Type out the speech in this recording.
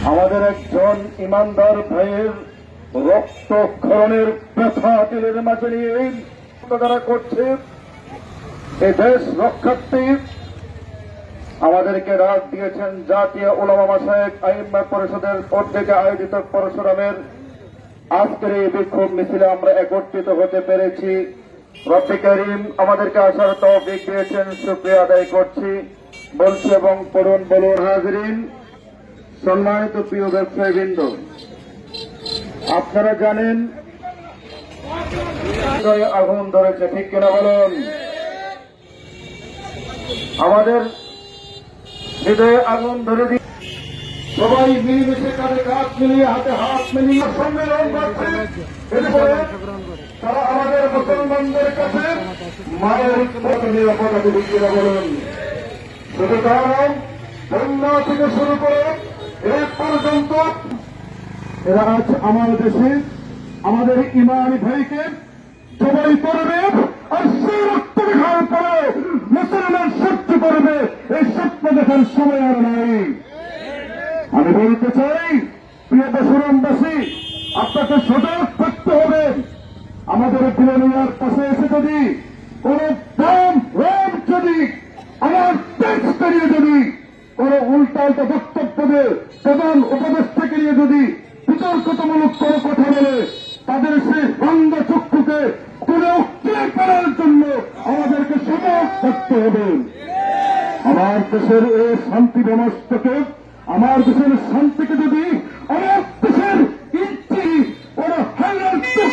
আমাদের একজন ইমানদার ভাইয়ের রক্তক্ষরণের ব্যথা দিলের মাঝে নিয়ে যারা করছে এই দেশ রক্ষার্থে আমাদেরকে রাত দিয়েছেন জাতীয় উলামা মাশায়েখ আইম্মা পরিষদের উদ্যোগে আয়োজিত পরশুরামের আজকের এই বিক্ষোভ মিছিলে আমরা একত্রিত হতে পেরেছি। রব্বে কারীম আমাদেরকে আসার তৌফিক দিয়েছেন, শুকরিয়া আদায় করছি। বলছি এবং পড়ুন বলুন। হাজিরিন, সম্মানিত প্রিয় ব্যবসায়ীবৃন্দ, আপনারা জানেন আগুন ধরেছে, ঠিক কিনা বলুন? আমাদের হৃদয়ে আগুন ধরে দিয়ে সবাই মিলেমিশে কাঁধে কাঁধ মিলিয়ে হাতে হাত মিলিয়ে সম্মেলন করছে। তারা আমাদের মুসলমানদের কাছে মায়ের নিরাপত্তা দিচ্ছে না বলুন। শুধু কারণ বন্যা থেকে শুরু করে এক পর্যন্ত এরা আজ আমার দেশে আমাদের ইমানি ভাইকে জবাই করবে আর সেই রক্ত দেখার পরে মুসলমান সহ্য করবে, এই স্বপ্ন দেখার সময় আর নাই। আমি বলতে চাই, প্রিয় পরশুরামবাসী, আপনাকে সজাগ থাকতে হবে। আমাদের বিলোনিয়ার পাশে এসে যদি কোন দাম যদি আমার ট্যাক্স করিয়ে যদি কোন উল্টাল্টা বক্তব্য দেয়, প্রধান উপদেষ্টাকে নিয়ে যদি বিতর্কতামূলক কোন কথা বলে, তাদের সেই অন্ধ চক্ষুকে তুলে করার জন্য আমাদেরকে সজাগ থাকতে হবে। আমার দেশের এই শান্তি ব্যবস্থাকে, আমার দেশের শান্তিকে যদি আমার